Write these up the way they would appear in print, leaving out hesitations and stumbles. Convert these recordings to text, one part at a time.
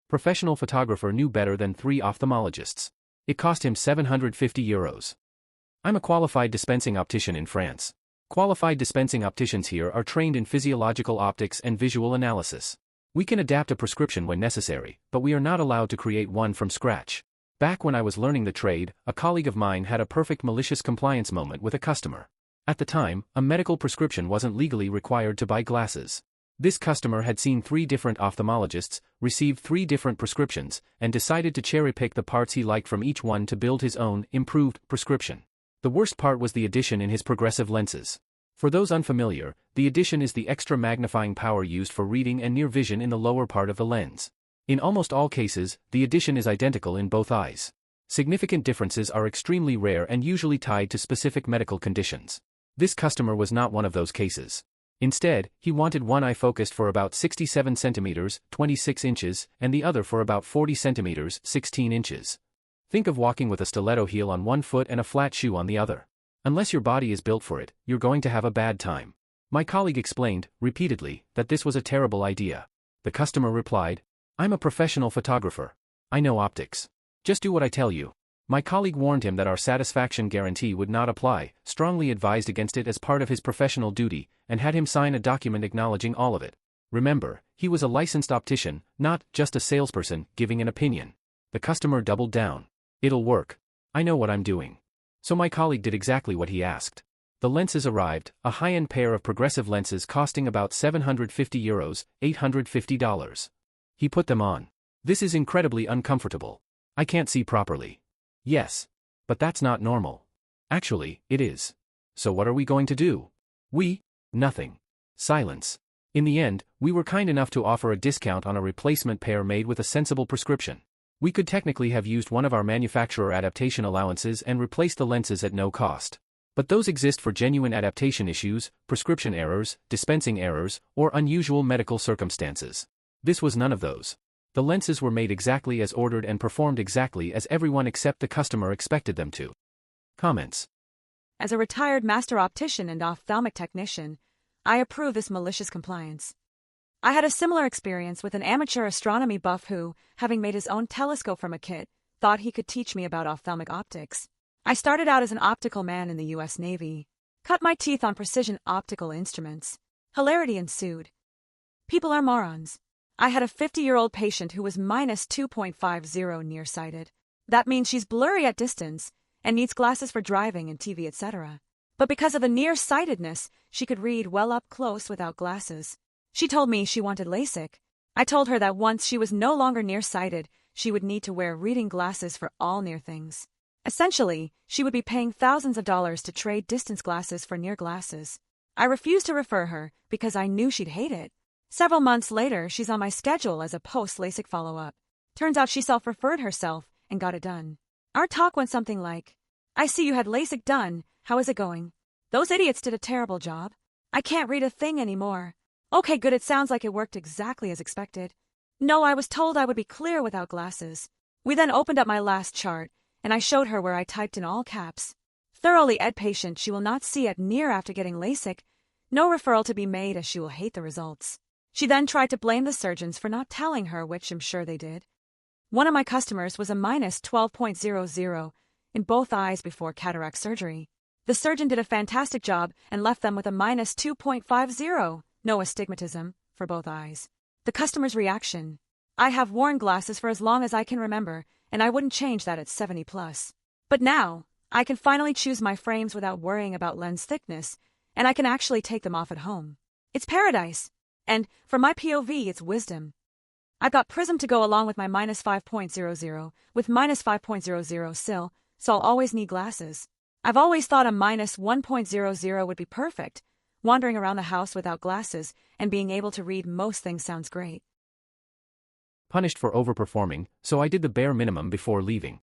Professional photographer knew better than 3 ophthalmologists. It cost him €750. I'm a qualified dispensing optician in France. Qualified dispensing opticians here are trained in physiological optics and visual analysis. We can adapt a prescription when necessary, but we are not allowed to create one from scratch. Back when I was learning the trade, a colleague of mine had a perfect malicious compliance moment with a customer. At the time, a medical prescription wasn't legally required to buy glasses. This customer had seen 3 different ophthalmologists, received 3 different prescriptions, and decided to cherry-pick the parts he liked from each one to build his own, improved, prescription. The worst part was the addition in his progressive lenses. For those unfamiliar, the addition is the extra magnifying power used for reading and near vision in the lower part of the lens. In almost all cases, the addition is identical in both eyes. Significant differences are extremely rare and usually tied to specific medical conditions. This customer was not one of those cases. Instead, he wanted one eye focused for about 67 centimeters, 26 inches, and the other for about 40 centimeters, 16 inches. Think of walking with a stiletto heel on one foot and a flat shoe on the other. Unless your body is built for it, you're going to have a bad time. My colleague explained, repeatedly, that this was a terrible idea. The customer replied, "I'm a professional photographer. I know optics. Just do what I tell you." My colleague warned him that our satisfaction guarantee would not apply, strongly advised against it as part of his professional duty, and had him sign a document acknowledging all of it. Remember, he was a licensed optician, not just a salesperson giving an opinion. The customer doubled down. "It'll work. I know what I'm doing." So my colleague did exactly what he asked. The lenses arrived, a high-end pair of progressive lenses costing about €750, $850. He put them on. "This is incredibly uncomfortable. I can't see properly." "Yes. But that's not normal." "Actually, it is. So what are we going to do?" Nothing. Silence. In the end, we were kind enough to offer a discount on a replacement pair made with a sensible prescription. We could technically have used one of our manufacturer adaptation allowances and replaced the lenses at no cost. But those exist for genuine adaptation issues, prescription errors, dispensing errors, or unusual medical circumstances. This was none of those. The lenses were made exactly as ordered and performed exactly as everyone except the customer expected them to. Comments. As a retired master optician and ophthalmic technician, I approve this malicious compliance. I had a similar experience with an amateur astronomy buff who, having made his own telescope from a kit, thought he could teach me about ophthalmic optics. I started out as an optical man in the U.S. Navy, cut my teeth on precision optical instruments. Hilarity ensued. People are morons. I had a 50-year-old patient who was minus 2.50 nearsighted. That means she's blurry at distance and needs glasses for driving and TV, etc. But because of the nearsightedness, she could read well up close without glasses. She told me she wanted LASIK. I told her that once she was no longer nearsighted, she would need to wear reading glasses for all near things. Essentially, she would be paying thousands of dollars to trade distance glasses for near glasses. I refused to refer her because I knew she'd hate it. Several months later, she's on my schedule as a post-LASIK follow-up. Turns out she self-referred herself and got it done. Our talk went something like, "I see you had LASIK done. How is it going?" "Those idiots did a terrible job. I can't read a thing anymore." "Okay, good, it sounds like it worked exactly as expected." "No, I was told I would be clear without glasses." We then opened up my last chart, and I showed her where I typed in all caps, "Thoroughly ed patient, she will not see at near after getting LASIK. No referral to be made as she will hate the results." She then tried to blame the surgeons for not telling her, which I'm sure they did. One of my customers was a minus 12.00 in both eyes before cataract surgery. The surgeon did a fantastic job and left them with a minus 2.50, no astigmatism, for both eyes. The customer's reaction: "I have worn glasses for as long as I can remember, and I wouldn't change that at 70 plus. But now, I can finally choose my frames without worrying about lens thickness, and I can actually take them off at home. It's paradise. And, from my POV, it's wisdom. I've got Prism to go along with my minus 5.00, with minus 5.00 still, so I'll always need glasses. I've always thought a minus 1.00 would be perfect. Wandering around the house without glasses and being able to read most things sounds great." Punished for overperforming, so I did the bare minimum before leaving.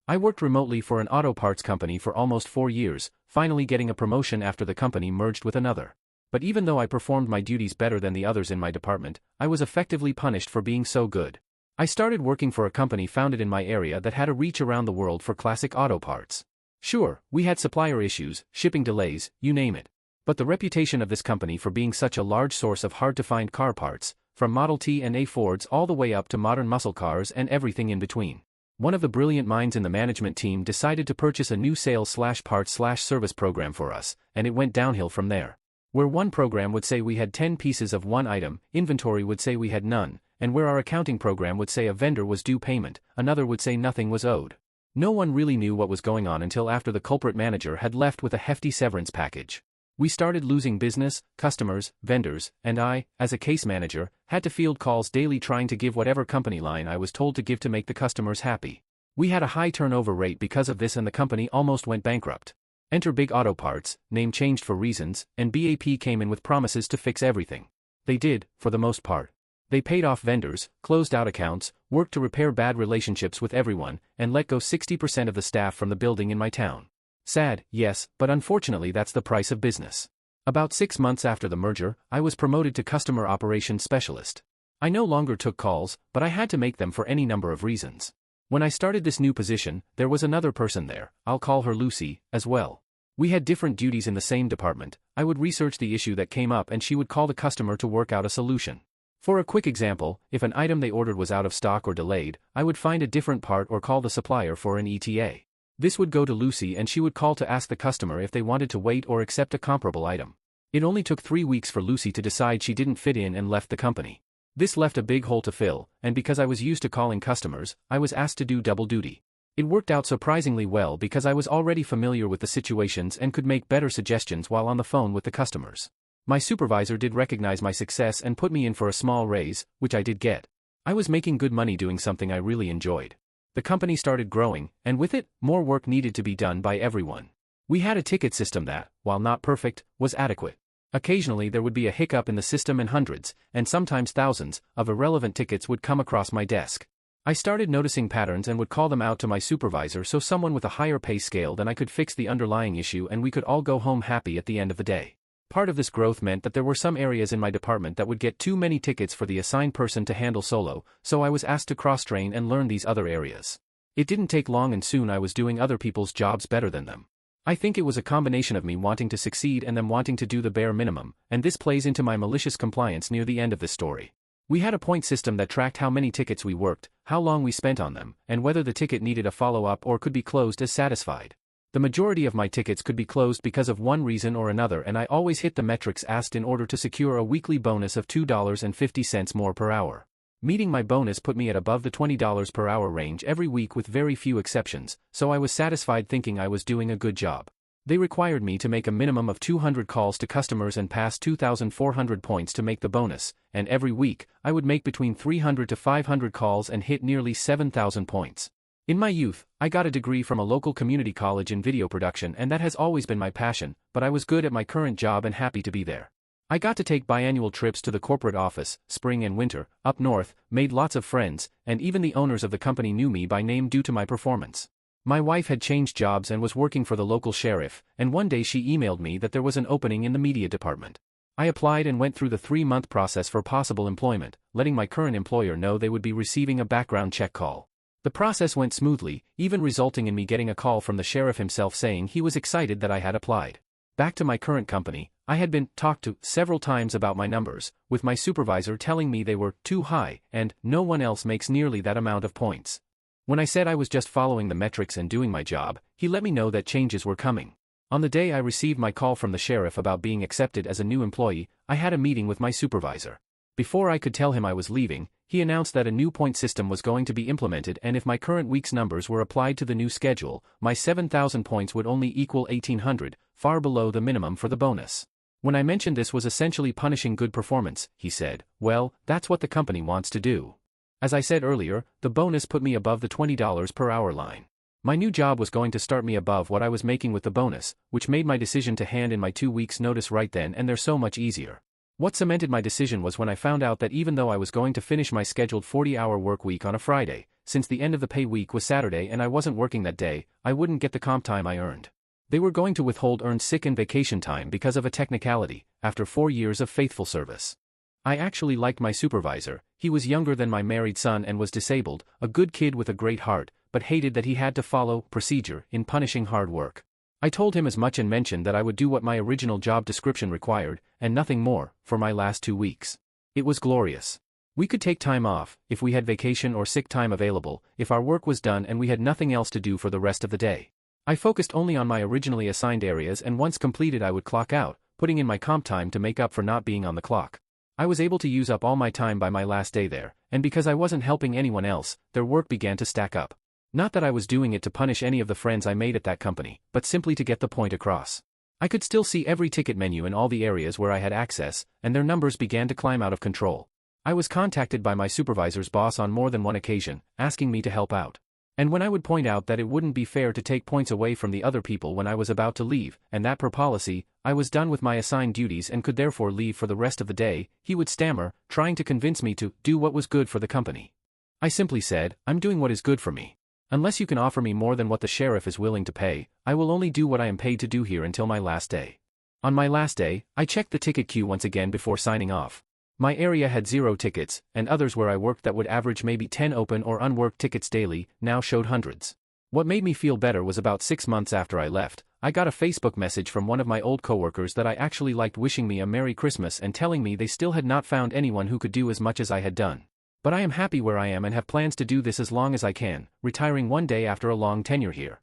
I worked remotely for an auto parts company for almost 4 years, finally getting a promotion after the company merged with another. But even though I performed my duties better than the others in my department, I was effectively punished for being so good. I started working for a company founded in my area that had a reach around the world for classic auto parts. Sure, we had supplier issues, shipping delays, you name it. But the reputation of this company for being such a large source of hard-to-find car parts, from Model T and A Fords all the way up to modern muscle cars and everything in between. One of the brilliant minds in the management team decided to purchase a new sales/parts/service program for us, and it went downhill from there. Where one program would say we had 10 pieces of one item, inventory would say we had none, and where our accounting program would say a vendor was due payment, another would say nothing was owed. No one really knew what was going on until after the culprit manager had left with a hefty severance package. We started losing business, customers, vendors, and I, as a case manager, had to field calls daily trying to give whatever company line I was told to give to make the customers happy. We had a high turnover rate because of this and the company almost went bankrupt. Enter Big Auto Parts, name changed for reasons, and BAP came in with promises to fix everything. They did, for the most part. They paid off vendors, closed out accounts, worked to repair bad relationships with everyone, and let go 60% of the staff from the building in my town. Sad, yes, but unfortunately that's the price of business. About 6 months after the merger, I was promoted to Customer Operations Specialist. I no longer took calls, but I had to make them for any number of reasons. When I started this new position, there was another person there, I'll call her Lucy, as well. We had different duties in the same department. I would research the issue that came up and she would call the customer to work out a solution. For a quick example, if an item they ordered was out of stock or delayed, I would find a different part or call the supplier for an ETA. This would go to Lucy and she would call to ask the customer if they wanted to wait or accept a comparable item. It only took 3 weeks for Lucy to decide she didn't fit in and left the company. This left a big hole to fill, and because I was used to calling customers, I was asked to do double duty. It worked out surprisingly well because I was already familiar with the situations and could make better suggestions while on the phone with the customers. My supervisor did recognize my success and put me in for a small raise, which I did get. I was making good money doing something I really enjoyed. The company started growing, and with it, more work needed to be done by everyone. We had a ticket system that, while not perfect, was adequate. Occasionally there would be a hiccup in the system and hundreds, and sometimes thousands, of irrelevant tickets would come across my desk. I started noticing patterns and would call them out to my supervisor so someone with a higher pay scale than I could fix the underlying issue and we could all go home happy at the end of the day. Part of this growth meant that there were some areas in my department that would get too many tickets for the assigned person to handle solo, so I was asked to cross-train and learn these other areas. It didn't take long and soon I was doing other people's jobs better than them. I think it was a combination of me wanting to succeed and them wanting to do the bare minimum, and this plays into my malicious compliance near the end of this story. We had a point system that tracked how many tickets we worked, how long we spent on them, and whether the ticket needed a follow-up or could be closed as satisfied. The majority of my tickets could be closed because of one reason or another and I always hit the metrics asked in order to secure a weekly bonus of $2.50 more per hour. Meeting my bonus put me at above the $20 per hour range every week with very few exceptions, so I was satisfied thinking I was doing a good job. They required me to make a minimum of 200 calls to customers and pass 2,400 points to make the bonus, and every week, I would make between 300 to 500 calls and hit nearly 7,000 points. In my youth, I got a degree from a local community college in video production and that has always been my passion, but I was good at my current job and happy to be there. I got to take biannual trips to the corporate office, spring and winter, up north, made lots of friends, and even the owners of the company knew me by name due to my performance. My wife had changed jobs and was working for the local sheriff, and one day she emailed me that there was an opening in the media department. I applied and went through the 3-month process for possible employment, letting my current employer know they would be receiving a background check call. The process went smoothly, even resulting in me getting a call from the sheriff himself saying he was excited that I had applied. Back to my current company, I had been talked to several times about my numbers, with my supervisor telling me they were too high and no one else makes nearly that amount of points. When I said I was just following the metrics and doing my job, he let me know that changes were coming. On the day I received my call from the sheriff about being accepted as a new employee, I had a meeting with my supervisor. Before I could tell him I was leaving, he announced that a new point system was going to be implemented and if my current week's numbers were applied to the new schedule, my 7,000 points would only equal 1,800, far below the minimum for the bonus. When I mentioned this was essentially punishing good performance, he said, "Well, that's what the company wants to do." As I said earlier, the bonus put me above the $20 per hour line. My new job was going to start me above what I was making with the bonus, which made my decision to hand in my 2 weeks' notice right then and there so much easier. What cemented my decision was when I found out that even though I was going to finish my scheduled 40-hour work week on a Friday, since the end of the pay week was Saturday and I wasn't working that day, I wouldn't get the comp time I earned. They were going to withhold earned sick and vacation time because of a technicality, after 4 years of faithful service. I actually liked my supervisor. He was younger than my married son and was disabled, a good kid with a great heart, but hated that he had to follow procedure in punishing hard work. I told him as much and mentioned that I would do what my original job description required, and nothing more, for my last 2 weeks. It was glorious. We could take time off, if we had vacation or sick time available, if our work was done and we had nothing else to do for the rest of the day. I focused only on my originally assigned areas, and once completed I would clock out, putting in my comp time to make up for not being on the clock. I was able to use up all my time by my last day there, and because I wasn't helping anyone else, their work began to stack up. Not that I was doing it to punish any of the friends I made at that company, but simply to get the point across. I could still see every ticket menu in all the areas where I had access, and their numbers began to climb out of control. I was contacted by my supervisor's boss on more than one occasion, asking me to help out. And when I would point out that it wouldn't be fair to take points away from the other people when I was about to leave, and that per policy, I was done with my assigned duties and could therefore leave for the rest of the day, he would stammer, trying to convince me to do what was good for the company. I simply said, "I'm doing what is good for me. Unless you can offer me more than what the sheriff is willing to pay, I will only do what I am paid to do here until my last day." On my last day, I checked the ticket queue once again before signing off. My area had 0 tickets, and others where I worked that would average maybe 10 open or unworked tickets daily, now showed hundreds. What made me feel better was about 6 months after I left, I got a Facebook message from one of my old coworkers that I actually liked, wishing me a Merry Christmas and telling me they still had not found anyone who could do as much as I had done. But I am happy where I am and have plans to do this as long as I can, retiring one day after a long tenure here.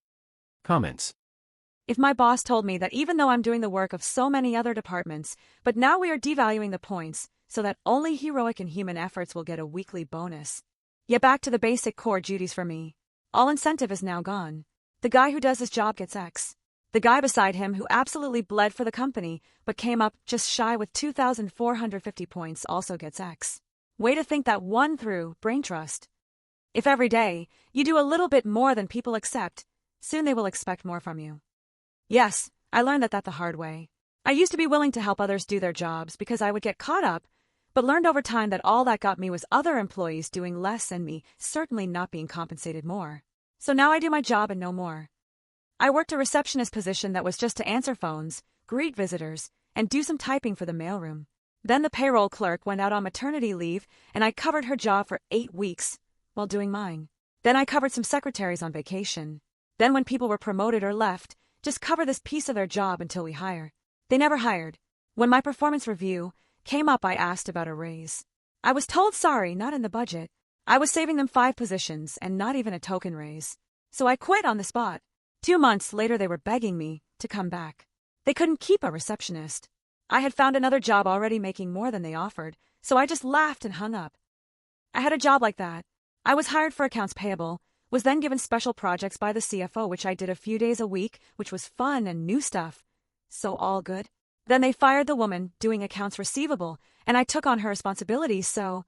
Comments. If my boss told me that even though I'm doing the work of so many other departments, but now we are devaluing the points, so that only heroic and human efforts will get a weekly bonus. Yet back to the basic core duties for me. All incentive is now gone. The guy who does his job gets X. The guy beside him who absolutely bled for the company, but came up just shy with 2,450 points also gets X. Way to think that one through, brain trust. If every day, you do a little bit more than people accept, soon they will expect more from you. Yes, I learned that the hard way. I used to be willing to help others do their jobs because I would get caught up, but learned over time that all that got me was other employees doing less and me certainly not being compensated more. So now I do my job and no more. I worked a receptionist position that was just to answer phones, greet visitors, and do some typing for the mailroom. Then the payroll clerk went out on maternity leave, and I covered her job for 8 weeks while doing mine. Then I covered some secretaries on vacation. Then when people were promoted or left, just cover this piece of their job until we hire. They never hired. When my performance review came up, I asked about a raise. I was told sorry, not in the budget. I was saving them 5 positions and not even a token raise. So I quit on the spot. 2 months later they were begging me to come back. They couldn't keep a receptionist. I had found another job already making more than they offered, so I just laughed and hung up. I had a job like that. I was hired for accounts payable, was then given special projects by the CFO, which I did a few days a week, which was fun and new stuff. So all good. Then they fired the woman doing accounts receivable, and I took on her responsibilities, so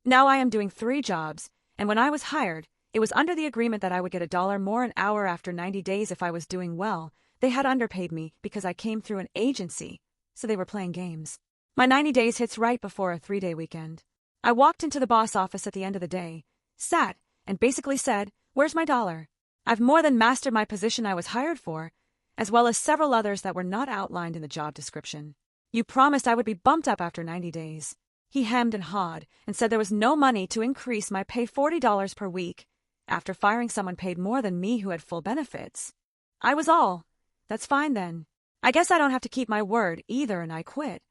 now I am doing 3 jobs, and when I was hired, it was under the agreement that I would get $1 more an hour after 90 days if I was doing well. They had underpaid me because I came through an agency, so they were playing games. My 90 days hits right before a 3-day weekend. I walked into the boss office at the end of the day, sat, and basically said, "Where's my $1? I've more than mastered my position I was hired for, as well as several others that were not outlined in the job description. You promised I would be bumped up after 90 days. He hemmed and hawed and said there was no money to increase my pay $40 per week after firing someone paid more than me who had full benefits. I was all, "That's fine then. I guess I don't have to keep my word either," and I quit.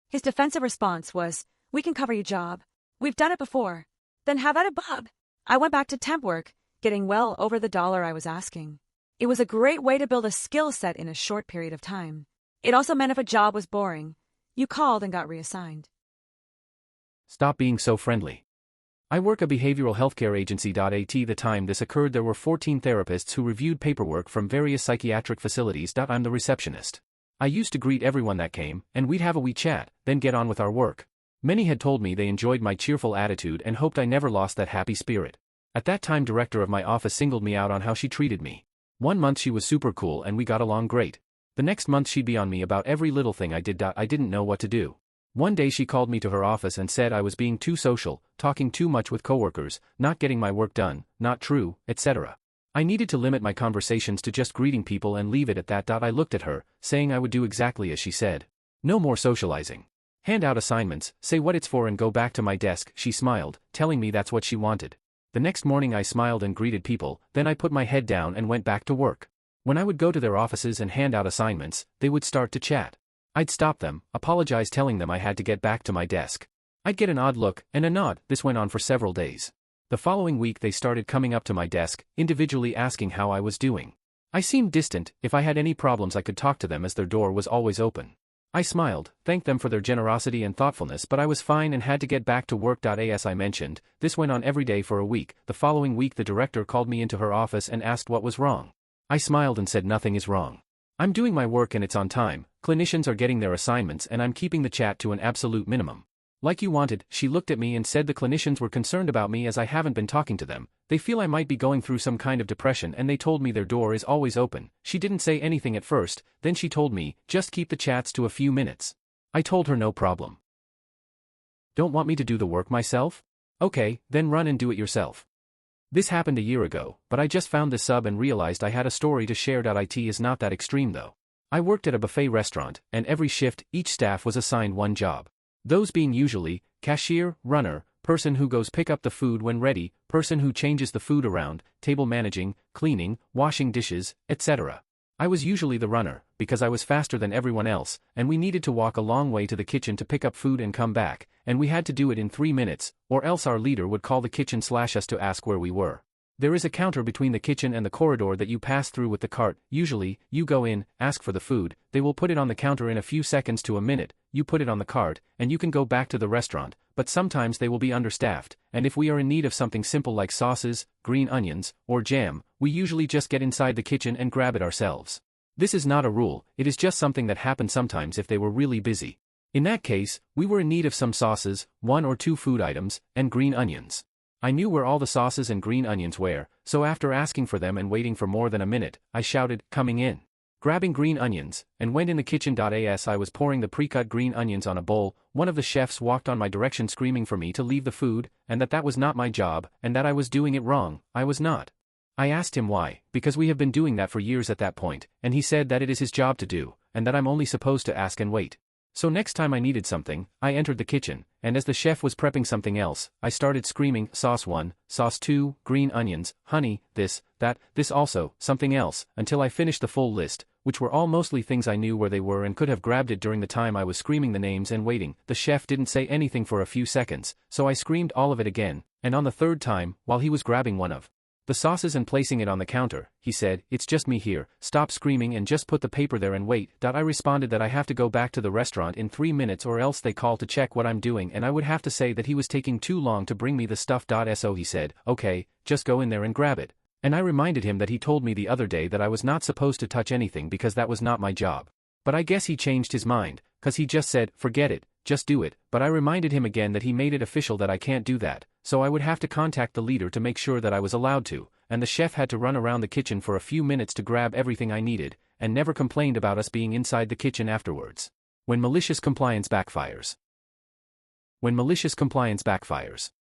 His defensive response was, "We can cover your job. We've done it before." Then have at it, Bob. I went back to temp work, getting well over the $1 I was asking. It was a great way to build a skill set in a short period of time. It also meant if a job was boring, you called and got reassigned. Stop being so friendly. I work a behavioral healthcare agency. At the time this occurred, there were 14 therapists who reviewed paperwork from various psychiatric facilities. I'm the receptionist. I used to greet everyone that came, and we'd have a wee chat, then get on with our work. Many had told me they enjoyed my cheerful attitude and hoped I never lost that happy spirit. At that time, director of my office singled me out on how she treated me. 1 month she was super cool and we got along great. The next month she'd be on me about every little thing I did. I didn't know what to do. One day she called me to her office and said I was being too social, talking too much with coworkers, not getting my work done, not true, etc. I needed to limit my conversations to just greeting people and leave it at that. I looked at her, saying I would do exactly as she said. No more socializing. Hand out assignments, say what it's for and go back to my desk. She smiled, telling me that's what she wanted. The next morning I smiled and greeted people, then I put my head down and went back to work. When I would go to their offices and hand out assignments, they would start to chat. I'd stop them, apologize telling them I had to get back to my desk. I'd get an odd look and a nod. This went on for several days. The following week they started coming up to my desk, individually asking how I was doing. I seemed distant. If I had any problems I could talk to them as their door was always open. I smiled, thanked them for their generosity and thoughtfulness, but I was fine and had to get back to work. As I mentioned, this went on every day for a week. The following week the director called me into her office and asked what was wrong. I smiled and said nothing is wrong. I'm doing my work and it's on time, clinicians are getting their assignments and I'm keeping the chat to an absolute minimum. Like you wanted, she looked at me and said the clinicians were concerned about me as I haven't been talking to them. They feel I might be going through some kind of depression and they told me their door is always open. She didn't say anything at first, then she told me, just keep the chats to a few minutes. I told her no problem. Don't want me to do the work myself? Okay, then run and do it yourself. This happened a year ago, but I just found this sub and realized I had a story to share. It is not that extreme though. I worked at a buffet restaurant, and every shift, each staff was assigned one job. Those being usually, cashier, runner, person who goes pick up the food when ready, person who changes the food around, table managing, cleaning, washing dishes, etc. I was usually the runner, because I was faster than everyone else, and we needed to walk a long way to the kitchen to pick up food and come back, and we had to do it in 3 minutes, or else our leader would call the kitchen / us to ask where we were. There is a counter between the kitchen and the corridor that you pass through with the cart. Usually, you go in, ask for the food, they will put it on the counter in a few seconds to a minute, you put it on the cart, and you can go back to the restaurant, but sometimes they will be understaffed, and if we are in need of something simple like sauces, green onions, or jam, we usually just get inside the kitchen and grab it ourselves. This is not a rule, it is just something that happened sometimes if they were really busy. In that case, we were in need of some sauces, 1 or 2 food items, and green onions. I knew where all the sauces and green onions were, so after asking for them and waiting for more than a minute, I shouted, coming in. Grabbing green onions, and went in the kitchen. As I was pouring the pre-cut green onions on a bowl, one of the chefs walked on my direction screaming for me to leave the food, and that was not my job, and that I was doing it wrong. I was not. I asked him why, because we have been doing that for years at that point, and he said that it is his job to do, and that I'm only supposed to ask and wait. So next time I needed something, I entered the kitchen, and as the chef was prepping something else, I started screaming, sauce 1, sauce 2, green onions, honey, this, that, this also, something else, until I finished the full list, which were all mostly things I knew where they were and could have grabbed it during the time I was screaming the names and waiting. The chef didn't say anything for a few seconds, so I screamed all of it again, and on the third time, while he was grabbing one of the sauces and placing it on the counter, he said, it's just me here, stop screaming and just put the paper there and wait. I responded that I have to go back to the restaurant in 3 minutes or else they call to check what I'm doing and I would have to say that he was taking too long to bring me the stuff. So he said, okay, just go in there and grab it. And I reminded him that he told me the other day that I was not supposed to touch anything because that was not my job. But I guess he changed his mind, cause he just said, forget it, just do it, but I reminded him again that he made it official that I can't do that, so I would have to contact the leader to make sure that I was allowed to, and the chef had to run around the kitchen for a few minutes to grab everything I needed, and never complained about us being inside the kitchen afterwards. When malicious compliance backfires. When malicious compliance backfires.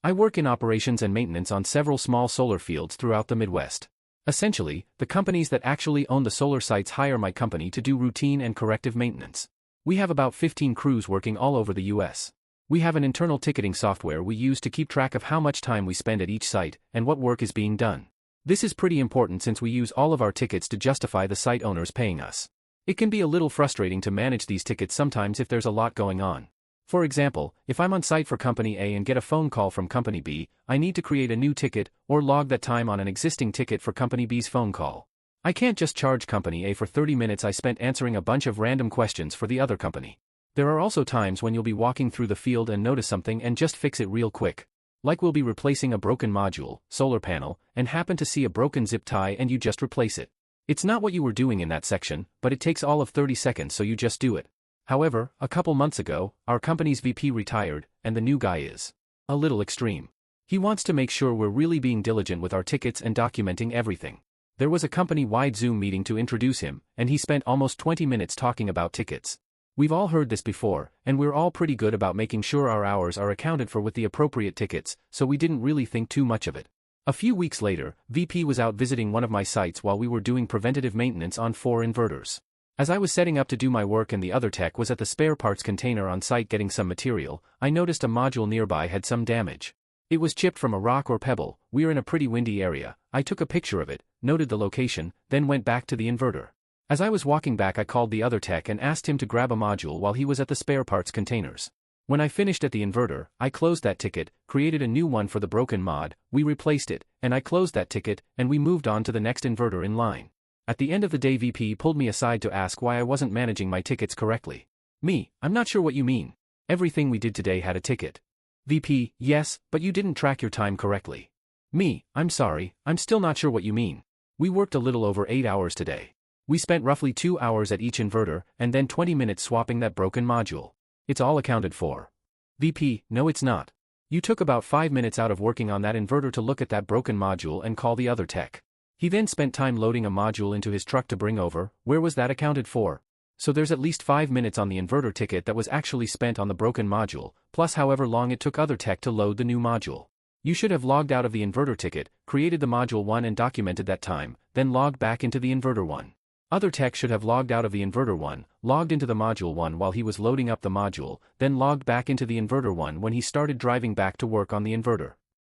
I work in operations and maintenance on several small solar fields throughout the Midwest. Essentially, the companies that actually own the solar sites hire my company to do routine and corrective maintenance. We have about 15 crews working all over the US. We have an internal ticketing software we use to keep track of how much time we spend at each site and what work is being done. This is pretty important since we use all of our tickets to justify the site owners paying us. It can be a little frustrating to manage these tickets sometimes if there's a lot going on. For example, if I'm on site for Company A and get a phone call from Company B, I need to create a new ticket or log that time on an existing ticket for Company B's phone call. I can't just charge Company A for 30 minutes I spent answering a bunch of random questions for the other company. There are also times when you'll be walking through the field and notice something and just fix it real quick. Like we'll be replacing a broken module, solar panel, and happen to see a broken zip tie and you just replace it. It's not what you were doing in that section, but it takes all of 30 seconds so you just do it. However, a couple months ago, our company's VP retired, and the new guy is a little extreme. He wants to make sure we're really being diligent with our tickets and documenting everything. There was a company-wide Zoom meeting to introduce him, and he spent almost 20 minutes talking about tickets. We've all heard this before, and we're all pretty good about making sure our hours are accounted for with the appropriate tickets, so we didn't really think too much of it. A few weeks later, VP was out visiting one of my sites while we were doing preventative maintenance on 4 inverters. As I was setting up to do my work and the other tech was at the spare parts container on site getting some material, I noticed a module nearby had some damage. It was chipped from a rock or pebble. We're in a pretty windy area. I took a picture of it, noted the location, then went back to the inverter. As I was walking back I called the other tech and asked him to grab a module while he was at the spare parts containers. When I finished at the inverter, I closed that ticket, created a new one for the broken mod, we replaced it, and I closed that ticket, and we moved on to the next inverter in line. At the end of the day, VP pulled me aside to ask why I wasn't managing my tickets correctly. Me, I'm not sure what you mean. Everything we did today had a ticket. VP, yes, but you didn't track your time correctly. Me, I'm sorry, I'm still not sure what you mean. We worked a little over 8 hours today. We spent roughly 2 hours at each inverter, and then 20 minutes swapping that broken module. It's all accounted for. VP, no it's not. You took about 5 minutes out of working on that inverter to look at that broken module and call the other tech. He then spent time loading a module into his truck to bring over. Where was that accounted for? So there's at least 5 minutes on the inverter ticket that was actually spent on the broken module, plus however long it took other tech to load the new module. You should have logged out of the inverter ticket, created the module 1 and documented that time, then logged back into the inverter 1. Other tech should have logged out of the inverter 1, logged into the module 1 while he was loading up the module, then logged back into the inverter 1 when he started driving back to work on the inverter.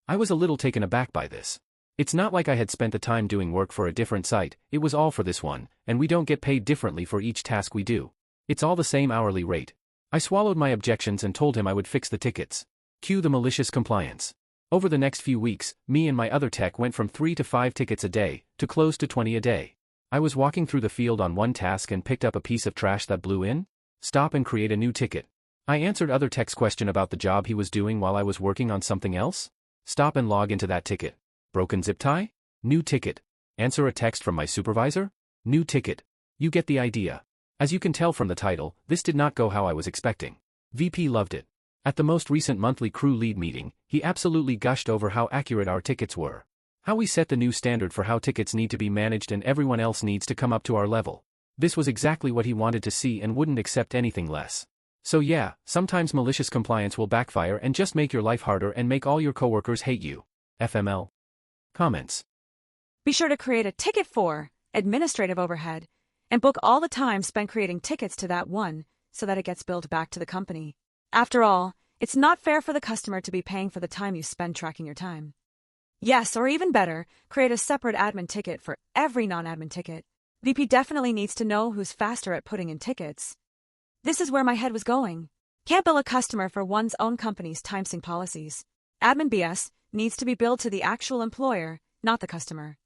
I was a little taken aback by this. It's not like I had spent the time doing work for a different site, it was all for this one, and we don't get paid differently for each task we do. It's all the same hourly rate. I swallowed my objections and told him I would fix the tickets. Cue the malicious compliance. Over the next few weeks, me and my other tech went from 3 to 5 tickets a day, to close to 20 a day. I was walking through the field on one task and picked up a piece of trash that blew in. Stop and create a new ticket. I answered other tech's question about the job he was doing while I was working on something else. Stop and log into that ticket. Broken zip tie? New ticket. Answer a text from my supervisor? New ticket. You get the idea. As you can tell from the title, this did not go how I was expecting. VP loved it. At the most recent monthly crew lead meeting, he absolutely gushed over how accurate our tickets were. How we set the new standard for how tickets need to be managed and everyone else needs to come up to our level. This was exactly what he wanted to see and wouldn't accept anything less. So yeah, sometimes malicious compliance will backfire and just make your life harder and make all your coworkers hate you. FML. Comments. Be sure to create a ticket for administrative overhead and book all the time spent creating tickets to that one so that it gets billed back to the company. After all, it's not fair for the customer to be paying for the time you spend tracking your time. Yes, or even better, create a separate admin ticket for every non-admin ticket. VP definitely needs to know who's faster at putting in tickets. This is where my head was going. Can't bill a customer for one's own company's time sync policies. Admin BS needs to be billed to the actual employer, not the customer.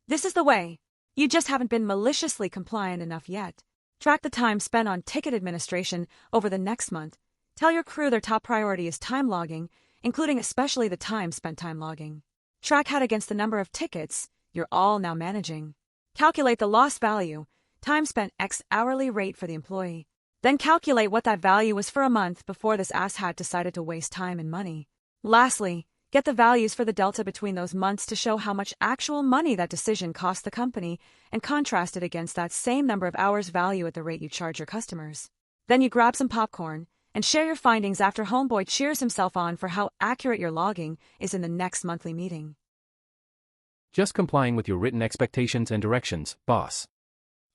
This is the way. You just haven't been maliciously compliant enough yet. Track the time spent on ticket administration over the next month. Tell your crew their top priority is time logging, including especially the time spent time logging. Track that against the number of tickets you're all now managing. Calculate the lost value, time spent X hourly rate for the employee. Then calculate what that value was for a month before this asshat decided to waste time and money. Lastly, get the values for the delta between those months to show how much actual money that decision cost the company and contrast it against that same number of hours value at the rate you charge your customers. Then you grab some popcorn and share your findings after Homeboy cheers himself on for how accurate your logging is in the next monthly meeting. Just complying with your written expectations and directions, boss.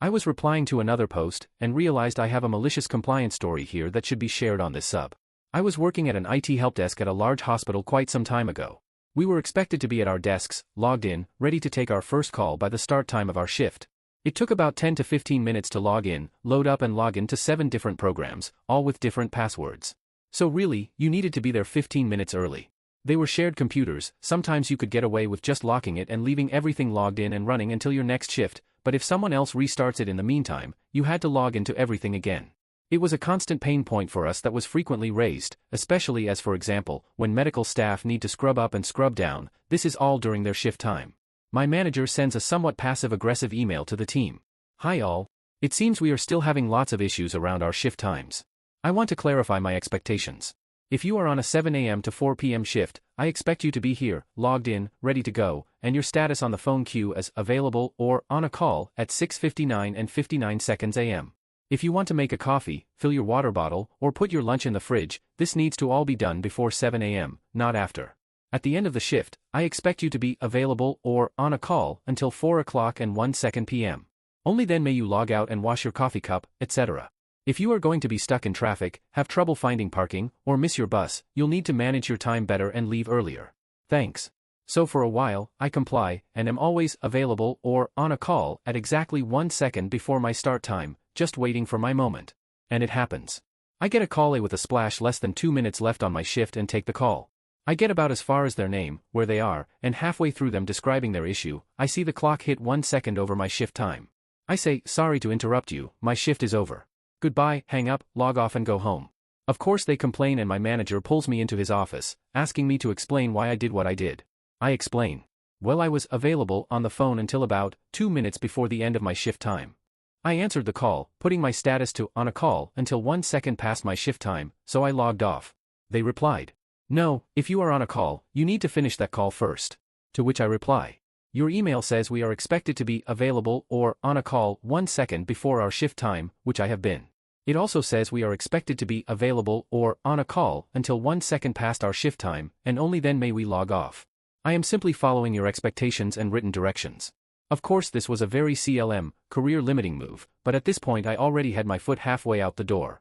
I was replying to another post and realized I have a malicious compliance story here that should be shared on this sub. I was working at an IT help desk at a large hospital quite some time ago. We were expected to be at our desks, logged in, ready to take our first call by the start time of our shift. It took about 10 to 15 minutes to log in, load up and log in to 7 different programs, all with different passwords. So really, you needed to be there 15 minutes early. They were shared computers, sometimes you could get away with just locking it and leaving everything logged in and running until your next shift, but if someone else restarts it in the meantime, you had to log into everything again. It was a constant pain point for us that was frequently raised, especially as for example, when medical staff need to scrub up and scrub down, this is all during their shift time. My manager sends a somewhat passive-aggressive email to the team. Hi all. It seems we are still having lots of issues around our shift times. I want to clarify my expectations. If you are on a 7 a.m. to 4 p.m. shift, I expect you to be here, logged in, ready to go, and your status on the phone queue as available or on a call at 6:59 and 59 seconds a.m. If you want to make a coffee, fill your water bottle, or put your lunch in the fridge, this needs to all be done before 7 a.m., not after. At the end of the shift, I expect you to be available or on a call until 4 o'clock and 1 second p.m. Only then may you log out and wash your coffee cup, etc. If you are going to be stuck in traffic, have trouble finding parking, or miss your bus, you'll need to manage your time better and leave earlier. Thanks. So for a while, I comply, and am always available or on a call at exactly 1 second before my start time, just waiting for my moment. And it happens. I get a call with a splash less than 2 minutes left on my shift and take the call. I get about as far as their name, where they are, and halfway through them describing their issue, I see the clock hit 1 second over my shift time. I say, sorry to interrupt you, my shift is over. Goodbye, hang up, log off and go home. Of course they complain and my manager pulls me into his office, asking me to explain why I did what I did. I explain. Well, I was available on the phone until about 2 minutes before the end of my shift time. I answered the call, putting my status to on a call until 1 second past my shift time, so I logged off. They replied, no, if you are on a call, you need to finish that call first. To which I reply, your email says we are expected to be available or on a call 1 second before our shift time, which I have been. It also says we are expected to be available or on a call until 1 second past our shift time, and only then may we log off. I am simply following your expectations and written directions. Of course this was a very CLM, career-limiting move, but at this point I already had my foot halfway out the door.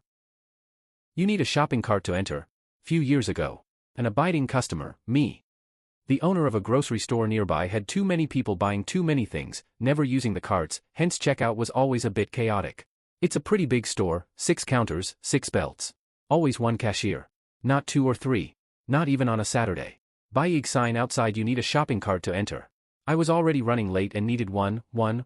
You need a shopping cart to enter. Few years ago. An abiding customer, me. The owner of a grocery store nearby had too many people buying too many things, never using the carts, hence checkout was always a bit chaotic. It's a pretty big store, 6 counters, 6 belts. Always one cashier. Not 2 or 3. Not even on a Saturday. Big sign outside you need a shopping cart to enter. I was already running late and needed one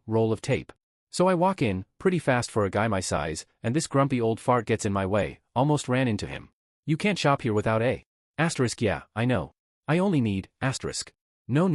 roll of tape. So I walk in, pretty fast for a guy my size, and this grumpy old fart gets in my way, almost ran into him. You can't shop here without a. Asterisk yeah, I know. I only need, asterisk. No.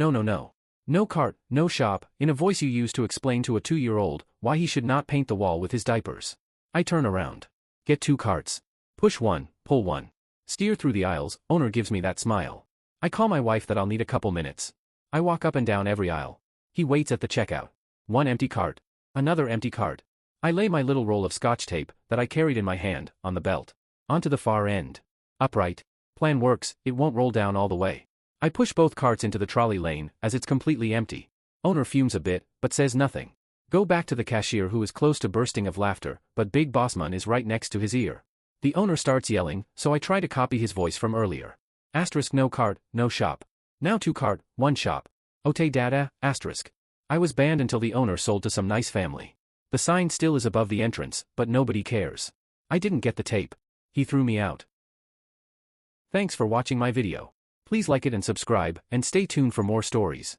No cart, no shop, in a voice you use to explain to a 2-year-old why he should not paint the wall with his diapers. I turn around. Get 2 carts. Push one, pull one. Steer through the aisles, owner gives me that smile. I call my wife that I'll need a couple minutes. I walk up and down every aisle. He waits at the checkout. 1 empty cart. Another empty cart. I lay my little roll of scotch tape, that I carried in my hand, on the belt. Onto the far end. Upright. Plan works, it won't roll down all the way. I push both carts into the trolley lane, as it's completely empty. Owner fumes a bit, but says nothing. Go back to the cashier who is close to bursting of laughter, but Big Bossman is right next to his ear. The owner starts yelling, so I try to copy his voice from earlier. Asterisk no cart, no shop. Now 2 cart, 1 shop. Ote dada, asterisk. I was banned until the owner sold to some nice family. The sign still is above the entrance, but nobody cares. I didn't get the tape. He threw me out. Thanks for watching my video. Please like it and subscribe, and stay tuned for more stories.